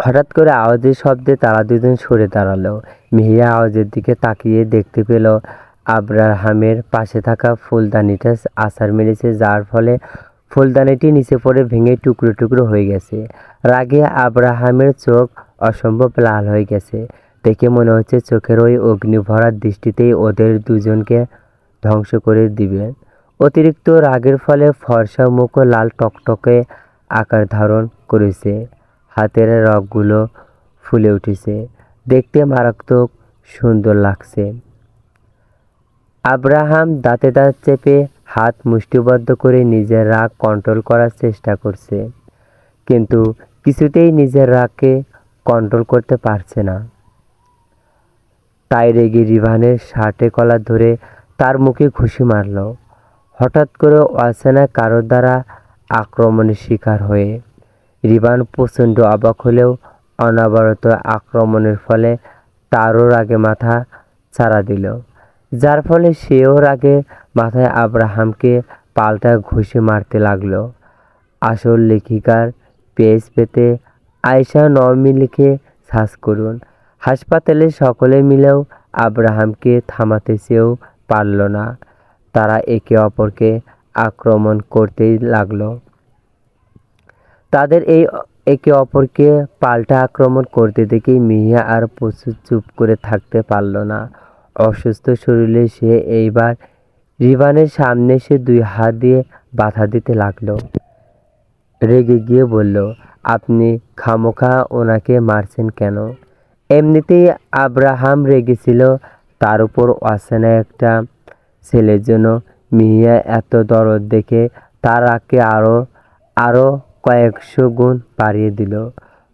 হঠাৎ করে আওয়াজের শব্দে তারা দুজন সরে দাঁড়ালো। মিহিয়া আওয়াজের দিকে তাকিয়ে দেখতে পেল আব্রাহামের পাশে থাকা ফুলদানিটা আছাড় মেরেছে, যার ফলে ফুলদানিটি নিচে পড়ে ভেঙে টুকরো টুকরো হয়ে গেছে। রাগে আব্রাহামের চোখ অসম্ভব লাল হয়ে গেছে। দেখে মনে হচ্ছে চোখের ওই অগ্নিভরা দৃষ্টিতেই ওদের দুজনকে ধ্বংস করে দিবে। অতিরিক্ত রাগের ফলে ফর্সা মুখও লাল টকটকে আকার ধারণ করেছে। হাতের রগগুলো ফুলে উঠেছে। দেখতে মারাত্মক সুন্দর লাগছে। আব্রাহাম দাঁতে দাঁত চেপে হাত মুষ্টিবদ্ধ করে নিজের রাগ কন্ট্রোল করার চেষ্টা করছে, কিন্তু কিছুতেই নিজের রাগকে কন্ট্রোল করতে পারছে না। তাই রেগে রিভানের শার্টে কলার ধরে তার মুখে ঘুষি মারল। হঠাৎ করে অচেনা কারোর দ্বারা আক্রমণের শিকার হয়ে রিভান প্রচণ্ড অবাক হলেও অনবরত আক্রমণের ফলে তারও রাগে মাথা চাড়া দিল, যার ফলে সেও রাগে মাথায় আব্রাহামকে পাল্টা ঘুষি মারতে লাগলো। আসল লেখিকার পেজ পেতে আয়েশা নওমি লিখে সার্চ করুন। হাসপাতালে সকলে মিলেও আব্রাহামকে থামাতে চেয়েও পারল না। তারা একে অপরকে আক্রমণ করতেই লাগলো। তাদের এই একে অপরকে পাল্টা আক্রমণ করতে দেখেই মিহিয়া আর প্রচুর চুপ করে থাকতে পারল না। অসুস্থ শরীরে সে এইবার রিভানের সামনে এসে দুই হাত দিয়ে বাধা দিতে লাগলো। রেগে গিয়ে বলল, আপনি খামোখা ওনাকে মারছেন কেন? এমনিতেই আব্রাহাম রেগেছিল, তার উপর অচেনা একটা ছেলের জন্য। মিহিয়া এত দরদ দেখে তার রাগকে আরো কয়েকশো গুণ বাড়িয়ে দিল।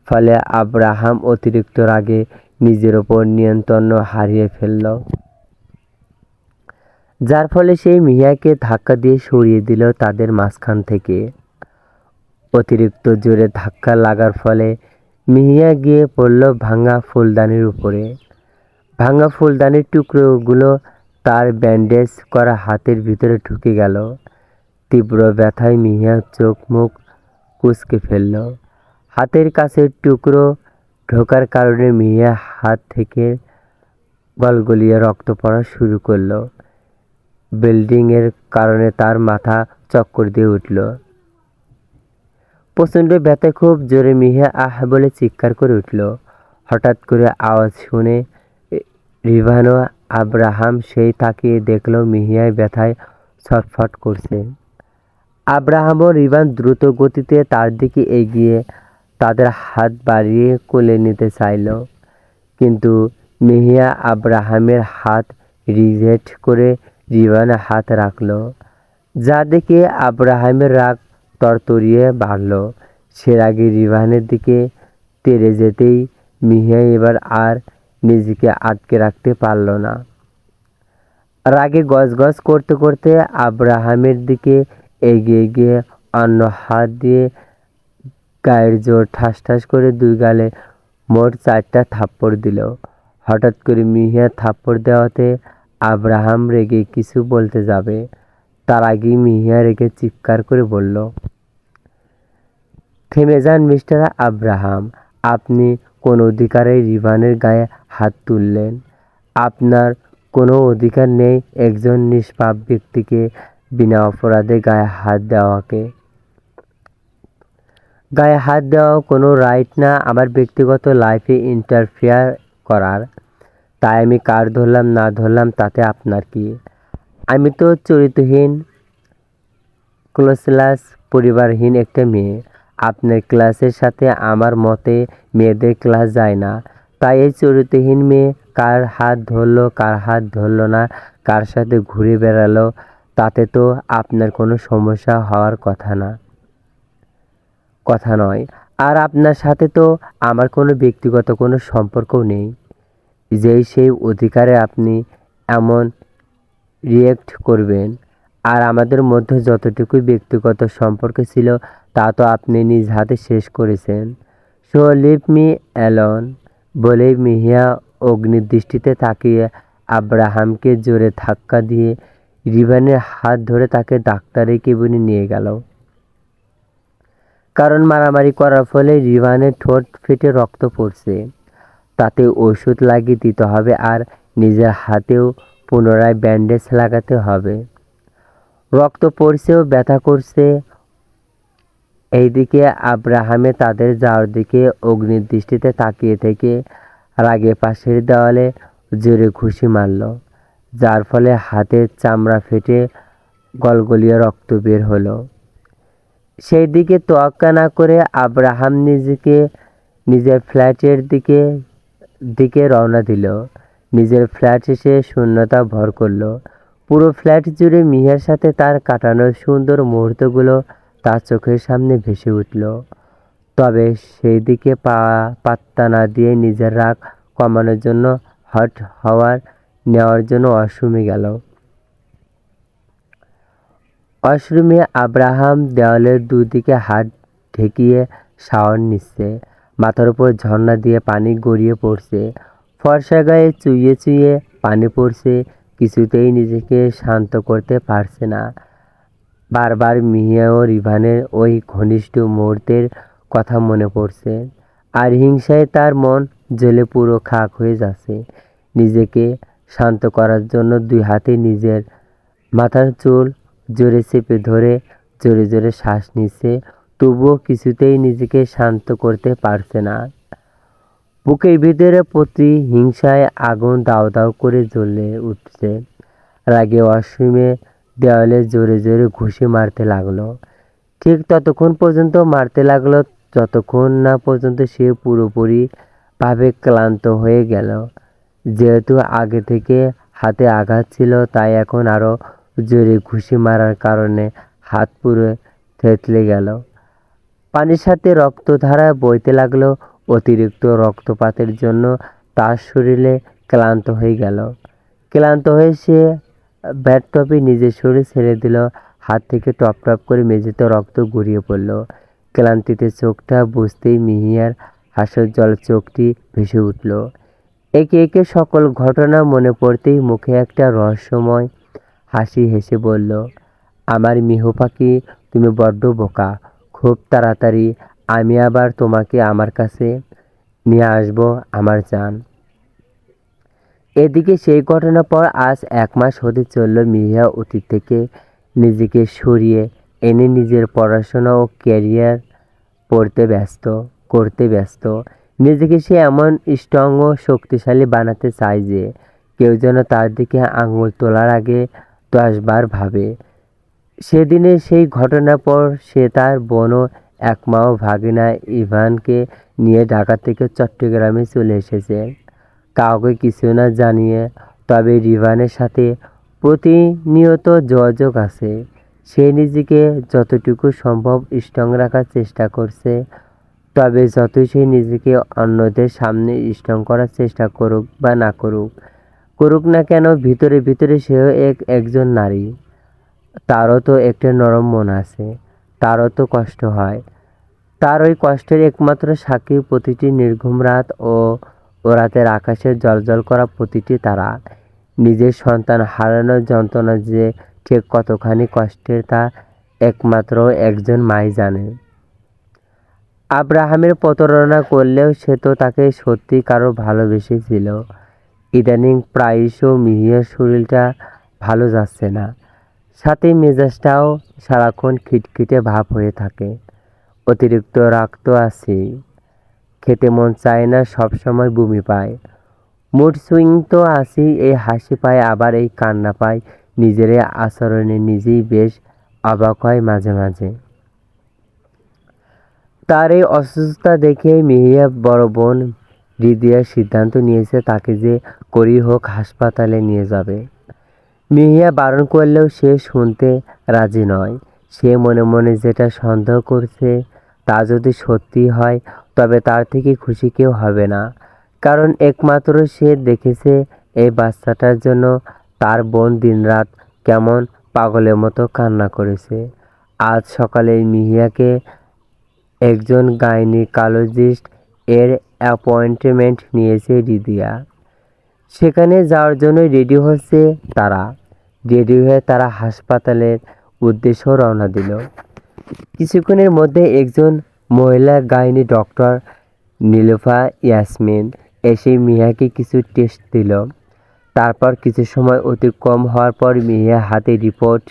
ফলে আব্রাহাম অতিরিক্ত রাগে নিজের ওপর নিয়ন্ত্রণ হারিয়ে ফেলল, যার ফলে সেই মিহিয়াকে ধাক্কা দিয়ে সরিয়ে দিল তাদের মাঝখান থেকে। অতিরিক্ত জোরে ধাক্কা লাগার ফলে মিহিয়া গিয়ে পড়ল ভাঙা ফুলদানির উপরে। ভাঙা ফুলদানির টুকরোগুলো তার ব্যান্ডেজ করা হাতের ভিতরে ঢুকে গেল। তীব্র ব্যথায় মিহিয়া চোখ মুখ কুঁচকে ফেলল। হাতের কাছের টুকরো ঢোকার কারণে মিহিয়া হাত থেকে গলগলিয়ে রক্ত পড়া শুরু করলো। ব্লিডিংয়ের কারণে তার মাথা চক্কর দিয়ে উঠল। প্রচণ্ড ব্যথায় খুব জোরে মিহিয়া আহ বলে চিৎকার করে উঠল। হঠাৎ করে আওয়াজ শুনে রিভান ও আব্রাহাম সেই তাকিয়ে দেখল মিহিয়া ব্যথায় ছটফট করছে। আব্রাহাম ও রিভান দ্রুত গতিতে তার দিকে এগিয়ে তাদের হাত বাড়িয়ে কোলে নিতে চাইল, কিন্তু মিহিয়া আব্রাহামের হাত রিজেক্ট করে রিভানের হাত রাখল, যা দেখে আব্রাহামের রাগ তরতরিয়ে বাড়ল। সে রাগে রিভানের দিকে তেড়ে যেতেই মিহিয়া এবার আর নিজেকে আটকে রাখতে পারল না। রাগে গজগজ করতে করতে আব্রাহামের দিকে এগিয়ে গিয়ে অন্য হাত দিয়ে গায়ের জোর ঠাস ঠাস করে দুই গালে মোট 4টা থাপ্পড় দিল। হঠাৎ করে মিহিয়া থাপ্পড় দেওয়াতে আব্রাহাম রেগে কিছু বলতে যাবে, তার আগেই মিহিয়া রেগে চিৎকার করে বলল, থেমে যান মিস্টার আব্রাহাম, আপনি কোন অধিকারে রিভানের গায়ে হাত তুললেন? আপনার কোনো অধিকার নেই একজন নিষ্পাপ ব্যক্তিকে বিনা অপরাধে গায়ে হাত দেওয়া কোনো রাইট না আমার ব্যক্তিগত লাইফে ইন্টারফেয়ার করার। তাই আমি কার ধরলাম না ধরলাম তাতে আপনার কি? আমি তো চরিত্রহীন, ক্লাসলেস, পরিবারহীন একটা মেয়ে। আপনার ক্লাসের সাথে আমার মতে মেয়েদের ক্লাস যায় না। তাই এই চরিত্রহীন মেয়ে কার হাত ধরলো কার হাত ধরলো না, কার সাথে ঘুরে বেড়ালো, তাতে তো আপনার কোনো সমস্যা হওয়ার কথা নয়। আর আপনার সাথে তো আমার কোনো ব্যক্তিগত কোনো সম্পর্কও নেই। যেই সেই অধিকারে আপনি এমন রিয়েক্ট করবেন? আর আমাদের মধ্যে যতটুকু ব্যক্তিগত সম্পর্ক ছিল তা তো আপনি নিজ হাতে শেষ করেছেন। So leave me alone. বলেই মিহিয়া অগ্নিদৃষ্টিতে তাকিয়ে আব্রাহামকে জোরে ধাক্কা দিয়ে রিভানের হাত ধরে তাকে ডাক্তারের কেবিনে নিয়ে গেল। কারণ মারামারি করার ফলে রিভানের ঠোঁট ফেটে রক্ত পড়ছে। তাতে ওষুধ লাগিয়ে দিতে হবে আর নিজের হাতেও পুনরায় ব্যান্ডেজ লাগাতে হবে। রক্ত পড়ছেও ব্যথা করছে। এইদিকে আব্রাহামে তাদের যাওয়ার দিকে অগ্নির দৃষ্টিতে তাকিয়ে থেকে রাগে পাশের দেওয়ালে জোরে ঘুষি মারল, যার ফলে হাতের চামড়া ফেটে গলগলিয়ে রক্ত বের হলো। সেই দিকে তোয়াক্কা না করে আব্রাহাম নিজের ফ্ল্যাটের দিকে রওনা দিল। নিজের ফ্ল্যাট এসে শূন্যতা ভর করলো। পুরো ফ্ল্যাট জুড়ে মিহিয়ার সাথে তার কাটানোর সুন্দর মুহূর্তগুলো তার চোখের সামনে ভেসে উঠল। তবে সেই দিকে পাত্তা না দিয়ে নিজের রাগ কমানোর জন্য হট নেওয়ার জন্য ওয়াশরুমে গেল। ওয়াশরুমে আব্রাহাম দেওয়ালের দুদিকে হাত ঠেকিয়ে শাওয়ার নিচ্ছে। মাথার উপর ঝর্ণা দিয়ে পানি গড়িয়ে পড়ছে। ফর্সা গায়ে চুইয়ে চুইয়ে পানি পড়ছে। কিছুতেই নিজেকে শান্ত করতে পারছে না। বারবার মিহিয়া ও রিভানের ওই ঘনিষ্ঠ মুহূর্তের কথা মনে পড়ছে। আর হিংসায় তার মন জ্বলে পুরো খাক হয়ে যাচ্ছে। নিজেকে শান্ত করার জন্য দুই হাতে নিজের মাথার চুল জোরে চেপে ধরে জোরে জোরে শ্বাস নিচ্ছে। তবুও কিছুতেই নিজেকে শান্ত করতে পারছে না। বুকের ভিতরে প্রতিহিংসায় আগুন দাউ দাউ করে জ্বলে উঠছে। রাগে ওয়াশরুমে দেওয়ালে জোরে জোরে ঘুষি মারতে লাগলো। ঠিক ততক্ষণ পর্যন্ত মারতে লাগলো যতক্ষণ না পর্যন্ত সে পুরোপুরিভাবে ক্লান্ত হয়ে গেল। যেহেতু আগে থেকে হাতে আঘাত ছিল, তাই এখন আরও জোরে ঘুষি মারার কারণে হাত পুরো থেতলে গেল। পানির সাথে রক্তধারা বইতে লাগলো। অতিরিক্ত রক্তপাতের জন্য তার শরীরে ক্লান্ত হয়ে গেল। ক্লান্ত হয়ে সে ব্যাটটপে নিজের শরীর ছেড়ে দিল। হাত থেকে টপ টপ করে মেঝেতে রক্ত গড়িয়ে পড়ল। ক্লান্তিতে চোখটা বুঝতেই মিহিয়ার হাসর জল চোখটি ভেসে উঠল। একে একে সকল ঘটনা মনে পড়তেই মুখে একটা রহস্যময় হাসি হেসে বলল, আমার মিহু পাখি, তুমি বড্ড বোকা। খুব তাড়াতাড়ি আমি আবার তোমাকে আমার কাছে নিয়ে আসবো আমার জান। এদিকে সেই ঘটনার পর আজ 1 মাস হতে চলল। মিহিয়া অতীত থেকে নিজেকে সরিয়ে এনে নিজের পড়াশোনা ও ক্যারিয়ার করতে ব্যস্ত। নিজেকে সে এমন স্ট্রং ও শক্তিশালী বানাতে চায় যে কেউ যেন তার দিকে আঙুল তোলার আগে 10 বার ভাবে। সেদিনের সেই ঘটনার পর সে তার বোন ও একমাও ভাগিনা ইভানকে নিয়ে ঢাকা থেকে চট্টগ্রামে চলে এসেছে, কাউকে কিছু না জানিয়ে। তবে রিভানের সাথে প্রতিনিয়ত যোগাযোগ আছে। সে নিজেকে যতটুকু সম্ভব স্ট্রং রাখার চেষ্টা করছে। তবে যতই সে নিজেকে অন্যদের সামনে স্ট্রং করার চেষ্টা করুক বা না করুক না কেন, ভিতরে ভিতরে সেও একজন নারী। তারও তো একটা নরম মন আছে, তারও তো কষ্ট হয়। তার ওই কষ্টের একমাত্র সাক্ষী প্রতিটি নির্ঘুম রাত ও রাতের আকাশে জ্বলজ্বল করা প্রতিটি তারা। নিজের সন্তান হারানোর যন্ত্রণা যে ঠিক কতখানি কষ্টের তা একমাত্র একজন মাই জানে। আব্রাহামের প্রতারণা করলেও সে তো তাকে সত্যি কারো ভালোবেসেছিল। ইদানিং প্রায়শ মিহিয়ার শরীরটা ভালো যাচ্ছে না, সাথে মেজাজটাও সারাক্ষণ খিটখিটে ভাব হয়ে থাকে। অতিরিক্ত রাগ তো আছেই, খেতে মন চায় না, সবসময় বমি পায়। মুড সুইং তো আছেই, এই হাসি পায় আবার এই কান্না পায়। নিজের আচরণে নিজেই বেশ অবাক হয় মাঝে মাঝে। তার এই অসুস্থতা দেখে মিহিয়া বড় বোন রিদিয়ার সিদ্ধান্ত নিয়েছে তাকে যে করেই হোক হাসপাতালে নিয়ে যাবে। মিহিয়া বারণ করলেও সে শুনতে রাজি নয়। সে মনে মনে যেটা সন্দেহ করছে তা যদি সত্যি হয়, তবে তার থেকে খুশি কেউ হবে না। কারণ একমাত্র সে দেখেছে এই বাচ্চাটার জন্য তার বোন দিনরাত কেমন পাগলের মতো কান্না করেছে। আজ সকালে মিহিয়াকে একজন গাইনিকোলজিস্ট এর অ্যাপয়েন্টমেন্ট নিয়েছে রিদিয়া। সেখানে যাওয়ার জন্য রেডি হচ্ছে তারা। রেডি হয়ে তারা হাসপাতালের উদ্দেশ্যে রওনা দিল। কিছুক্ষণের মধ্যে একজন মহিলা গাইনি ডক্টর নীলুফা ইয়াসমিন এসে মিয়াকে কিছু টেস্ট দিল। তারপর কিছু সময় অতিক্রম হওয়ার পর মিয়া হাতে রিপোর্ট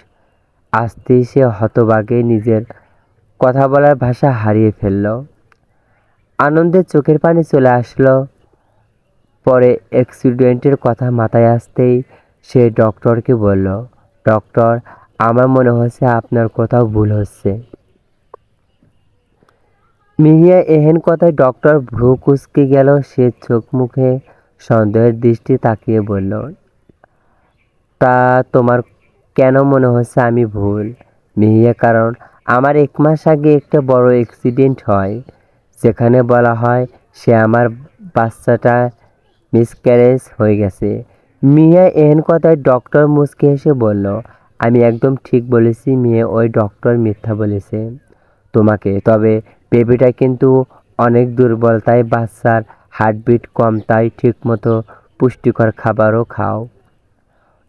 আসতেই সে হতবাগে নিজের কথা বলার ভাষা হারিয়ে ফেলল। আনন্দে চোখের পানি চলে আসলো। পরে অ্যাক্সিডেন্টের কথা মাথায় আসতেই সে ডক্টরকে বলল, ডক্টর, আমার মনে হচ্ছে আপনার কোথাও ভুল হচ্ছে। মিহিয়া এহেন কথায় ডক্টর ভ্রু কুঁচকে গেল। সে চোখ মুখে সন্দেহের দৃষ্টি তাকিয়ে বলল, তা তোমার কেন মনে হচ্ছে আমি ভুল? মিহিয়া, কারণ আমার 1 মাস আগে একটা বড় অ্যাক্সিডেন্ট হয়, যেখানে বলা হয় সে আমার বাচ্চাটা মিসক্যারেজ হয়ে গেছে। মিয়া এহেন কথায় ডক্টর মুচকে হেসে বলল, আমি একদম ঠিক বলেছি মেয়ে, ওই ডক্টর মিথ্যা বলেছে তোমাকে। তবে বেবিটা কিন্তু অনেক দুর্বল, তাই বাচ্চার হার্টবিট কম, তাই ঠিকমতো পুষ্টিকর খাবারও খাও।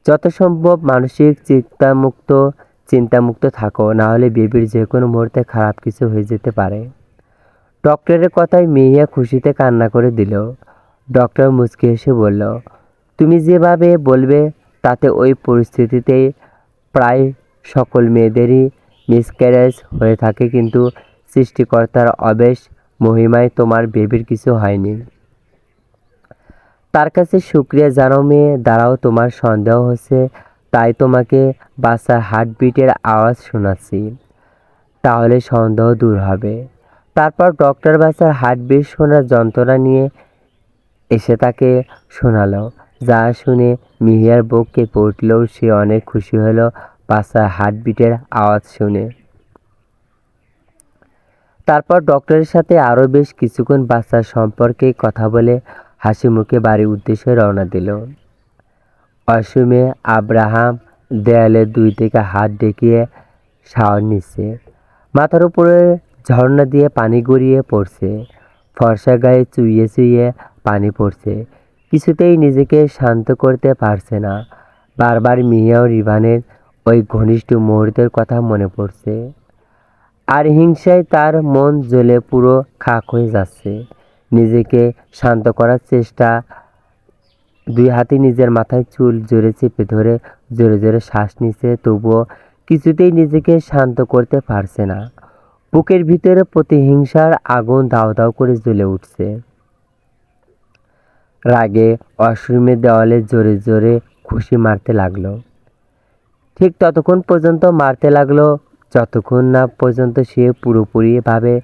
যত সম্ভব মানসিক চিন্তামুক্ত থাকো, নাহলে বেবির যে কোনো মুহূর্তে খারাপ কিছু হয়ে যেতে পারে। ডক্টরের কথায় মেহিয়া খুশিতে কান্না করে দিল। ডক্টর মুচকি হেসে বলল, তুমি যেভাবে বলবে তাতে ওই পরিস্থিতিতে প্রায় সকল মেয়েদেরই মিসক্যারেজ হয়ে থাকে, কিন্তু সৃষ্টিকর্তার অবেশ মহিমায় তোমার বেবির কিছু হয়নি। তার কাছে শুকরিয়া জানাও মেয়ে। দাঁড়াও, তোমার সন্দেহ হচ্ছে, তাই তোমাকে বাচ্চার হার্টবিটের আওয়াজ শোনাচ্ছি, তাহলে সন্দেহ দূর হবে। তারপর ডক্টর বাচ্চার হার্টবিট শোনার যন্ত্রণা নিয়ে এসে তাকে শোনালো। যা শুনে মিহিয়ার বুক কেঁপে উঠলেও সে অনেক খুশি হলো বাচ্চার হার্টবিটের আওয়াজ শুনে। তারপর ডক্টরের সাথে আরও বেশ কিছুক্ষণ বাচ্চার সম্পর্কে কথা বলে হাসি মুখে বাড়ির উদ্দেশ্যে রওনা দিল। অসমে আব্রাহাম দেয়ালের 2 দিকে হাত ঢেকিয়ে শাওয়ার নিচ্ছে। মাথার উপরে ঝর্ণা দিয়ে পানি গড়িয়ে পড়ছে। ফর্সা গায়ে চুইয়ে চুইয়ে পানি পড়ছে। কিছুতেই নিজেকে শান্ত করতে পারছে না। বারবার মিয়া ও রিভানের ওই ঘনিষ্ঠ মুহূর্তের কথা মনে পড়ছে। আর হিংসায় তার মন জ্বলে পুরো খাক হয়ে যাচ্ছে। নিজেকে শান্ত করার চেষ্টা, 2 হাতে নিজের মাথায় চুল জোরে চেপে ধরে জোরে জোরে শ্বাস নিচ্ছে, তবুও কিছুতেই নিজেকে শান্ত করতে পারছে না। বুকের ভিতরে প্রতিহিংসার আগুন দাউ দাউ করে জ্বলে উঠছে। রাগে অশ্রুমে দেওয়ালে জোরে জোরে ঘুষি মারতে লাগলো। ঠিক ততক্ষণ পর্যন্ত মারতে লাগলো যতক্ষণ না পর্যন্ত সে পুরোপুরিভাবে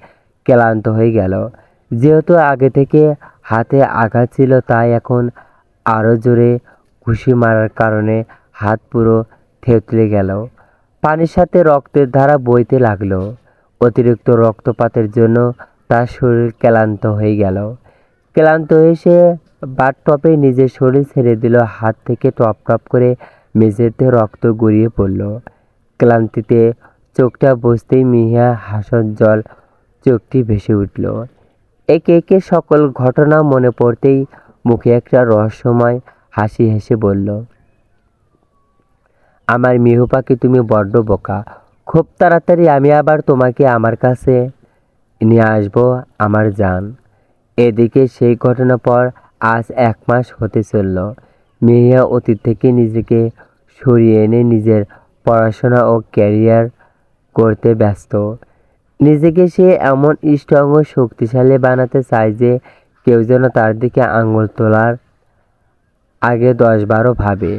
ক্লান্ত হয়ে গেল। যেহেতু আগে থেকে হাতে আঘাত ছিল, তাই এখন আরও জোরে ঘুষি মারার কারণে হাত পুরো থেঁতলে গেল। পানির সাথে রক্তের ধারা বইতে লাগলো। অতিরিক্ত রক্তপাতের জন্য তার শরীর ক্লান্ত হয়ে গেল। ক্লান্ত হয়ে সে বাথটবে নিজের শরীর ছেড়ে দিল। হাত থেকে টপ টপ করে মেঝেতে রক্ত গড়িয়ে পড়ল। ক্লান্তিতে চোখটা বুঝতেই মিহিয়া হাসর জল চোখটি ভেসে উঠল। একে একে সকল ঘটনা মনে পড়তেই মুখে একটা রহস্যময় হাসি হেসে বলল, আমার মিহু পাখি, তুমি বড্ড বোকা। খুব তাড়াতাড়ি আমি আবার তোমাকে আমার কাছে নিয়ে আসবো আমার জান। এদিকে সেই ঘটনার পর আজ 1 মাস হতে চলল। মিহিয়া অতীত থেকে নিজেকে সরিয়ে এনে নিজের পড়াশোনা ও ক্যারিয়ার করতে ব্যস্ত। নিজেকে সে এমন স্ট্রং ও শক্তিশালী বানাতে চায় যে কেউ যেন তার দিকে আঙুল তোলার আগে 10-12 ভাবে।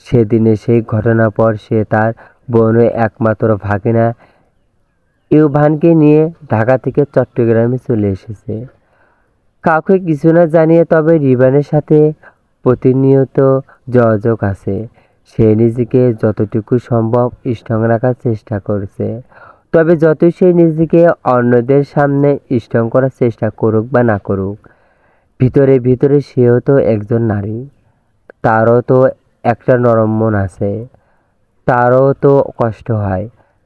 সেদিনের সেই ঘটনার পর সে তার বোনের একমাত্র ভাগিনা ইউভানকে নিয়ে ঢাকা থেকে চট্টগ্রামে চলে এসেছে। কাউকে কিছু না জানিয়ে। তবে রিবানের সাথে প্রতিনিয়ত যোগাযোগ আছে। সে নিজেকে যতটুকু সম্ভব স্ট্রং রাখার চেষ্টা করছে। তবে যতই সে নিজেকে অন্যদের সামনে স্ট্রং করার চেষ্টা করুক বা না করুক, ভিতরে ভিতরে সেও তো একজন নারী। তারও তো একটা নরম মন আছে। তারও তো কষ্ট হয়।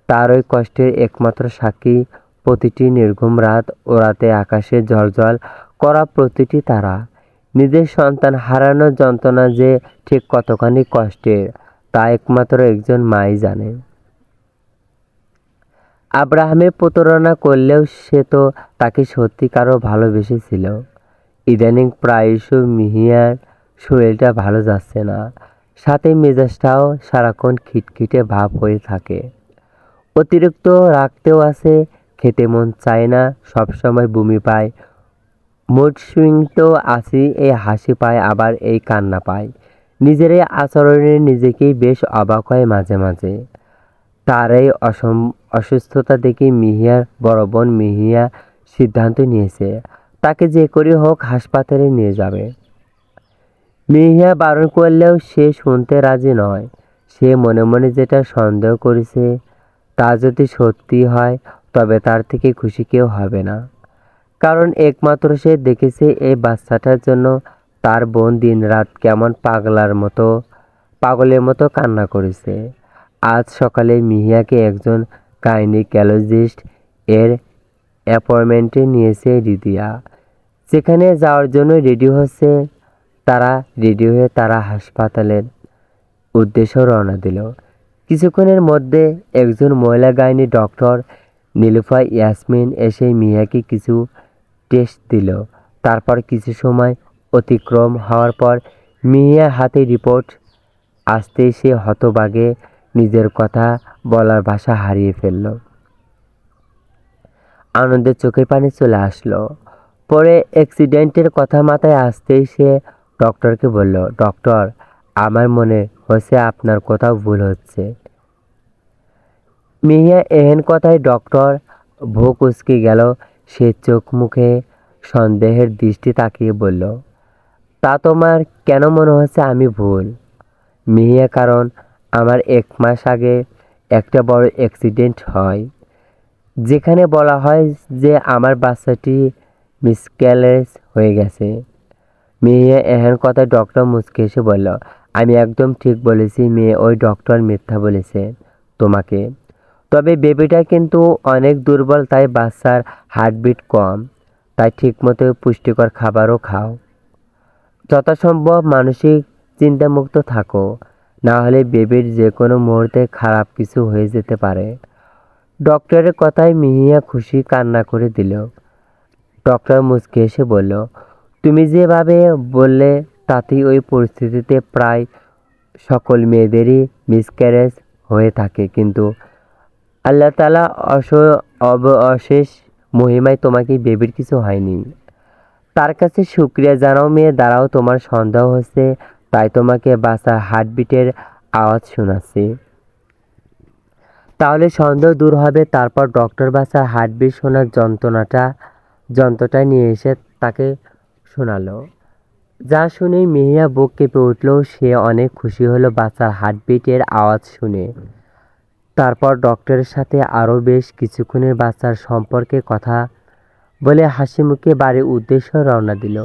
তার ওই কষ্টের একমাত্র সাক্ষী প্রতিটি নির্ঘুম রাত ও রাতে আকাশে জ্বলজ্বল করা প্রতিটি তারা। নিজের সন্তান হারানোর যন্ত্রণা যে ঠিক কতখানি কষ্টের, তা একমাত্র একজন মাই জানে। আব্রাহামের প্রতারণা করলেও সে তো তাকে সত্যিকারও ভালোবেসেছিল। ইদানিং প্রায়শই মিহিয়ার শরীরটা ভালো যাচ্ছে না, সাথে মেজাজটাও সারাক্ষণ খিটখিটে ভাব হয়ে থাকে। অতিরিক্ত রাগতেও আছে, খেতে মন চায় না, সবসময় বমি পায়। মুড সুইংতেও আছি, এই হাসি পায় আবার এই কান্না পায়। নিজের এই আচরণে নিজেকেই বেশ অবাক হয় মাঝে মাঝে। তার এই অসুস্থতা দেখে মিহিয়ার বড় বোন মিহিয়া সিদ্ধান্ত নিয়েছে তাকে যে করে হোক হাসপাতালে নিয়ে যাবে। মিহিয়া বারণ করলেও সে শুনতে রাজি নয়। সে মনে মনে যেটা সন্দেহ করেছে তা যদি সত্যি হয় তবে তার থেকে খুশি কেউ হবে না। কারণ একমাত্র সে দেখেছে এই বাচ্চাটার জন্য তার বোন দিনরাত কেমন পাগলের মতো কান্না করেছে। আজ সকালে মিহিয়াকে একজন গাইনিকোলজিস্ট এর অ্যাপয়েন্টমেন্টে নিয়েছে রিদিয়া। সেখানে যাওয়ার জন্য রেডি হয়ে তারা হাসপাতালের উদ্দেশ্যে রওনা দিল। কিছুক্ষণের মধ্যে একজন মহিলা গাইনি ডক্টর নীলুফা ইয়াসমিন এসে মিহিয়াকে কিছু টেস্ট দিল। তারপর কিছু সময় অতিক্রম হওয়ার পর মিহিয়ার হাতে রিপোর্ট আসতেই সে হতবাগে নিজের কথা বলার ভাষা হারিয়ে ফেলল। আনন্দে চোখের পানি চলে আসলো। পরে অ্যাক্সিডেন্টের কথা মাথায় আসতেই সে ডক্টরকে বলল, ডক্টর, আমার মনে হচ্ছে আপনার কোথাও ভুল হচ্ছে। মিহিয়া এহেন কথায় ডক্টর ভ্রু কুঁচকে গেল। সে চোখ মুখে সন্দেহের দৃষ্টি তাকিয়ে বলল, তা তোমার কেন মনে হচ্ছে আমি ভুল? মিহিয়া, কারণ আমার 1 মাস আগে একটা বড় অ্যাক্সিডেন্ট হয়, যেখানে বলা হয় যে আমার বাচ্চাটি মিসক্যারেজ হয়ে গেছে। মিহিয়া এহেন কথায় ডক্টর মুচকে এসে বলল, আমি একদম ঠিক বলেছি মেয়ে, ওই ডক্টর মিথ্যা বলেছে তোমাকে। তবে বেবিটা কিন্তু অনেক দুর্বল, তাই বাচ্চার হার্টবিট কম, তাই ঠিকমতো পুষ্টিকর খাবারও খাও। যথাসম্ভব মানসিক চিন্তামুক্ত থাকো, না হলে বেবির যে কোনো মুহূর্তে খারাপ কিছু হয়ে যেতে পারে। ডক্টরের কথায় মিহিয়া খুশি কান্না করে দিল। ডক্টর মুচকে এসে বলল, তুমি যেভাবে বললে তাতেই ওই পরিস্থিতিতে প্রায় সকল মেয়েদেরই মিসক্যারেজ হয়ে থাকে, কিন্তু আল্লাহ তাআলা অশেষ মহিমায় তোমাকে বেবির কিছু হয়নি। তার কাছে শুকরিয়া জানাও মেয়ে। দাঁড়াও, তোমার সন্দেহ হচ্ছে, তাই তোমাকে বাচ্চার হার্টবিটের আওয়াজ শোনাচ্ছি, তাহলে সন্দেহ দূর হবে। তারপর ডক্টর বাচ্চার হার্টবিট শোনার যন্ত্রটা নিয়ে এসে তাকে শোনালো। যা শুনেই মিহিয়া বুক কেঁপে উঠল। সে অনেক খুশি হলো বাচ্চার হার্টবিটের আওয়াজ শুনে। তারপর ডক্টরের সাথে আরও বেশ কিছুক্ষণের বাচ্চার সম্পর্কে কথা বলে হাসি মুখে বাড়ির উদ্দেশ্যে রওনা দিল।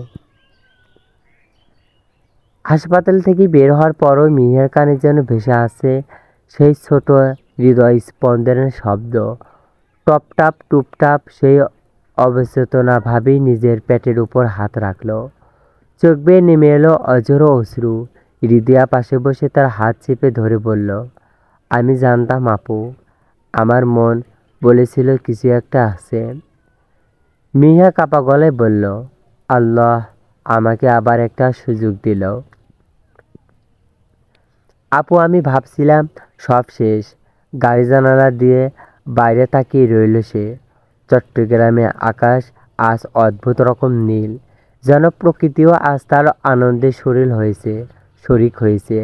হাসপাতাল থেকে বের হওয়ার পরও মিহিয়ার কানে যেন ভেসে আসছে সেই ছোট হৃদয় স্পন্দনের শব্দ। টপটাপ টুপটাপ। সেই অবচেতনাভাবেই নিজের পেটের উপর হাত রাখল। চোখ বেয়ে নেমে এলো অঝোর অশ্রু। হৃদয়া পাশে বসে তার হাত চেপে ধরে বলল, আমি জানতাম আপু, আমার মন বলেছিল কিছু একটা আছে। মিহিয়া কাপা গলায় বলল, আল্লাহ আমাকে আবার একটা সুযোগ দিল। আপু, আমি ভাবছিলাম সব শেষ। গাড়ি জানালা দিয়ে বাইরে তাকিয়ে রইল সে। চট্টগ্রামে আকাশ আজ অদ্ভুত রকম নীল, যেন প্রকৃতিও আজ তার আনন্দে শরিক হয়েছে।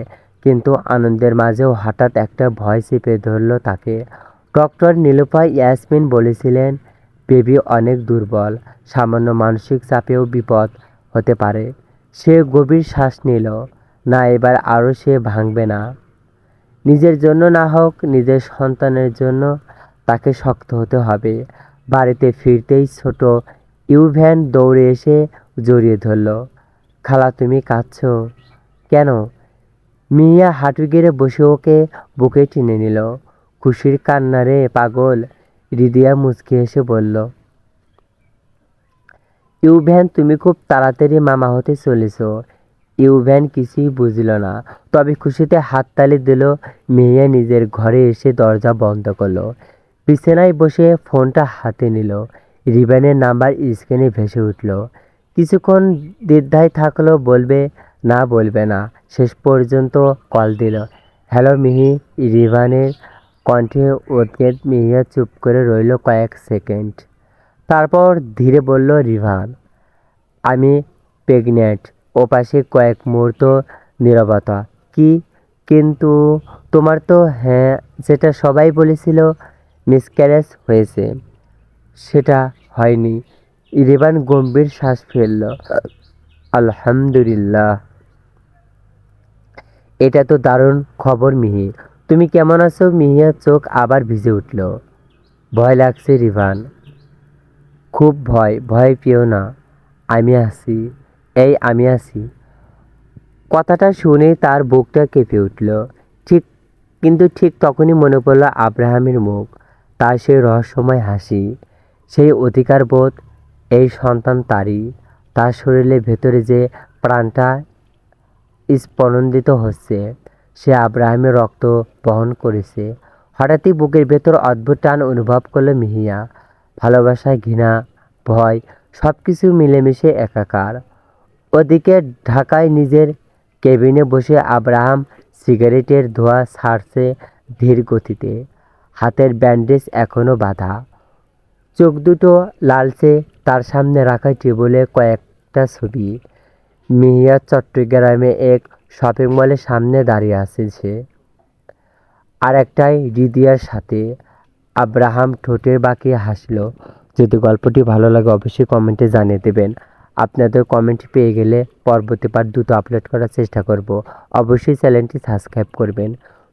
কিন্তু আনন্দের মাঝেও হঠাৎ একটা ভয় চেপে ধরল তাকে। ডক্টর নীলুফা ইয়াসমিন বলেছিলেন বেবি অনেক দুর্বল, সামান্য মানসিক চাপেও বিপদ হতে পারে। সে গভীর শ্বাস নিল। না, এবার আরও সে ভাঙবে না। নিজের জন্য না হোক, নিজের সন্তানের জন্য তাকে শক্ত হতে হবে। বাড়িতে ফিরতেই ছোট ইউভ্যান দৌড়ে এসে জড়িয়ে ধরল। খালা, তুমি কাঁদছো কেন? মিয়া হাঁটু গেড়ে বসে ওকে বুকে টেনে নিল। খুশির কান্না রে পাগল। হৃদয়া মুচকি এসে বলল, ইউভ্যান, তুমি খুব তাড়াতাড়ি মামা হতে চলেছ। ইউভ্যান কিছুই বুঝল না, তবে খুশিতে হাততালি দিল। মেহিয়া নিজের ঘরে এসে দরজা বন্ধ করল। বিছানায় বসে ফোনটা হাতে নিল। রিবানের নাম্বার স্ক্রিনে ভেসে উঠল। কিছুক্ষণ দ্বিধায় থাকলো, বলবে না বলবে না। শেষ পর্যন্ত কল দিল। হ্যালো মিহি। রিভানের কণ্ঠে উদ্বেগ। মিহিয়া চুপ করে রইল কয়েক সেকেন্ড। তারপর ধীরে বলল, রিভান, আমি প্রেগন্যান্ট। ওপাশে কয়েক মুহূর্ত নীরবতা। কি? কিন্তু তোমার তো, হ্যাঁ, যেটা সবাই বলেছিল মিসক্যারেজ হয়েছে, সেটা হয়নি। রিবান গম্ভীর শ্বাস ফেলল। আলহামদুলিল্লাহ। এটা তো দারুণ খবর মিহি। তুমি কেমন আছো? মিহিয়ার চোখ আবার ভিজে উঠল। ভয় লাগছে রিভান, খুব ভয়। ভয় পেও না, আমি আছি। আমি আছি। কথাটা শুনে তার বুকটা কেঁপে উঠল। ঠিক ঠিক তখনই মনে পড়ল আব্রাহামের মুখ, তার সেই রহস্যময় হাসি, সেই অধিকারবোধ। এই সন্তান তারই। তার শরীরের ভেতরে যে প্রাণটা স্পন্দিত হচ্ছে, সে আব্রাহামের রক্ত বহন করেছে। হঠাৎই বুকের ভেতর অদ্ভুত টান অনুভব করলো মিহিয়া। ভালোবাসা, ঘৃণা, ভয়, সব কিছু মিলেমিশে একাকার। ওদিকে ঢাকায় নিজের কেবিনে বসে আব্রাহাম সিগারেটের ধোঁয়া ছাড়ছে ধীর গতিতে। হাতের ব্যান্ডেজ এখনো বাঁধা, চোখ দুটো লালচে। তার সামনে রাখা টেবিলে কয়েকটা ছবি। মিহিয়া চট্টগ্রামে এক শপিং মলের সামনে দাঁড়িয়ে আছে সে, আর একটাই রিদিয়ার সাথে। আব্রাহাম ঠোঁটের বাঁকিয়ে হাসল। যদি গল্পটি ভালো লাগে অবশ্যই কমেন্টে জানিয়ে দেবেন। আপনাদের কমেন্ট পেয়ে গেলে পরবর্তী পার্ট দ্রুত আপলোড করার চেষ্টা করব। অবশ্যই চ্যানেলটি সাবস্ক্রাইব করবেন।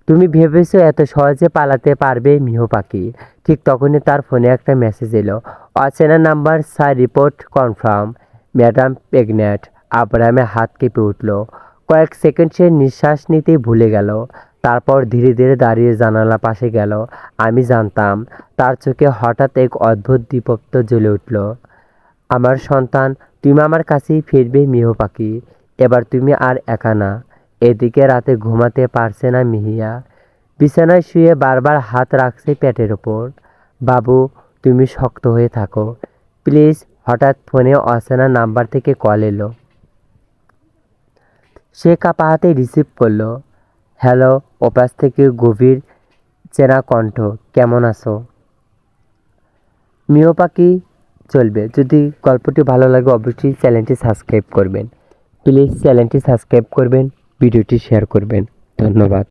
তুমি ভেবেছো এত সহজে পালাতে পারবে মিহু পাখি? ঠিক তখনই তার ফোনে একটা মেসেজ এলো। অচেনা number. Sir, report confirm, madam pregnant. আব্রাহামের হাত কেঁপে উঠল। কয়েক সেকেন্ড সে নিঃশ্বাস নিতেই ভুলে গেল। তারপর ধীরে ধীরে দাঁড়িয়ে জানালা পাশে গেল। আমি জানতাম। তার চোখে হঠাৎ এক অদ্ভুত দীপ্ত জ্বলে উঠল। আমার সন্তান, তুমি আমার কাছেই ফিরবে মিহু পাখি। এবার তুমি আর একা না। এদিকে রাতে ঘুমাতে পারছে না মিহিয়া। বিছানায় শুয়ে বারবার হাত রাখছে পেটের ওপর। বাবু, তুমি শক্ত হয়ে থাকো প্লিজ। হঠাৎ ফোনে অচেনা নাম্বার থেকে কল এলো। সে কাপা হাতে রিসিভ করলো। হ্যালো। ওপাশ থেকে গভীর চেনা কণ্ঠ। কেমন আছো? মিহু পাখি। চলবে। যদি গল্পটি ভালো লাগে অবশ্যই চ্যানেলটি সাবস্ক্রাইব করবেন। প্লিজ চ্যানেলটি সাবস্ক্রাইব করবেন, ভিডিওটি শেয়ার করবেন। ধন্যবাদ।